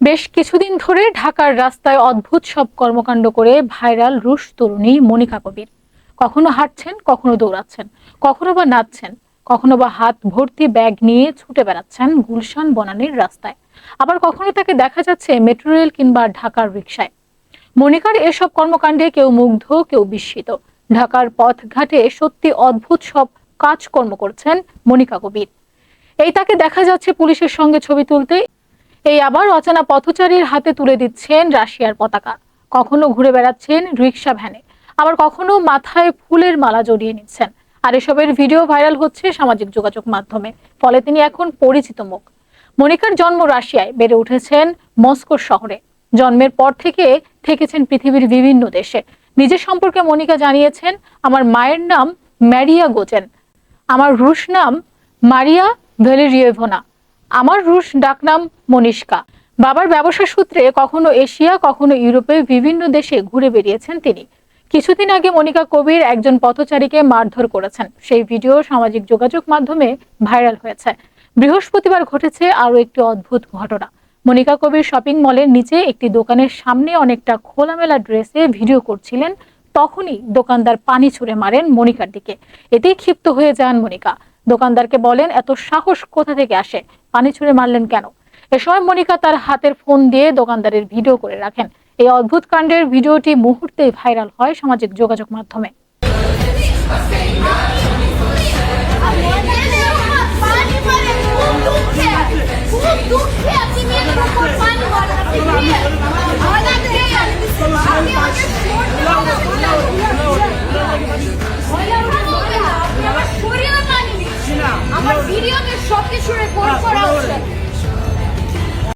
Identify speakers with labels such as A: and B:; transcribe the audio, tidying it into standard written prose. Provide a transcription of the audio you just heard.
A: বেশ কিছুদিন ধরে ঢাকার রাস্তায় অদ্ভুত সব কর্মকাণ্ড করে ভাইরাল রুশ তরুণী মনিকা কবির। কখনো হাঁটছেন, কখনো দৌড়াচ্ছেন, কখনো বা নাচছেন, কখনো বা হাত ভর্তি ব্যাগ নিয়ে ছুটে বেড়াচ্ছেন গুলশান বনানীর রাস্তায়। আবার কখনো তাকে দেখা যাচ্ছে মেট্রো রেল কিংবা ঢাকার রিকশায়। মনিকার এসব কর্মকাণ্ডে কেউ মুগ্ধ, কেউ বিস্মিত। ঢাকার পথঘাটে সত্যি অদ্ভুত সব কাজকর্ম করছেন মনিকা কবির। এই তাকে দেখা যাচ্ছে পুলিশের সঙ্গে ছবি তুলতে, এই আবার অচেনা পথচারীর হাতে তুলে দিচ্ছেন রাশিয়ার পতাকা। কখনো ঘুরে বেড়াচ্ছেন রিকশা ভ্যানে, আবার কখনো মাথায় ফুলের মালা জড়িয়ে নিচ্ছেন। আর এসবের ভিডিও ভাইরাল হচ্ছে সামাজিক যোগাযোগ মাধ্যমে। ফলে তিনি এখন পরিচিত মুখ। মনিকার জন্ম রাশিয়ায়, বেড়ে উঠেছেন মস্কো শহরে। জন্মের পর থেকে থেকেছেন পৃথিবীর বিভিন্ন দেশে। নিজের সম্পর্কে মনিকা জানিয়েছেন, আমার মায়ের নাম ম্যারিয়া গোজেন, আমার রুশ নাম মারিয়া ভ্যালেরিয়েভনা, আমার রুশ ডাকনাম মনিষ্কা। বাবার ব্যবসা সূত্রে কখনো এশিয়া, কখনো ইউরোপে বিভিন্ন দেশে ঘুরে বেরিয়েছেন তিনি। কিছুদিন আগে মনিকা কবির একজন পথচারীকে মারধর করেছেন। সেই ভিডিও সামাজিক যোগাযোগ মাধ্যমে ভাইরাল হয়েছে। বৃহস্পতিবার ঘটেছে আরো একটি অদ্ভুত ঘটনা। মনিকা কবির শপিং মলের নিচে একটি দোকানের সামনে অনেকটা খোলামেলা ড্রেসে ভিডিও করছিলেন। তখনই দোকানদার পানি ছুড়ে মারেন মনিকার দিকে। এতেই ক্ষিপ্ত হয়ে যান মনিকা। দোকানদারকে বলেন, এত সাহস কোথা থেকে আসে, পানি ছুড়ে মারলেন কেন? এ সময় মনিকা তার হাতের ফোন দিয়ে দোকানদারের ভিডিও করে রাখেন। এই অদ্ভুত কাণ্ডের ভিডিওটি মুহূর্তেই ভাইরাল হয় সামাজিক যোগাযোগ মাধ্যমে।
B: আমার ভিডিওতে সবকিছু রেকর্ড করা হচ্ছে।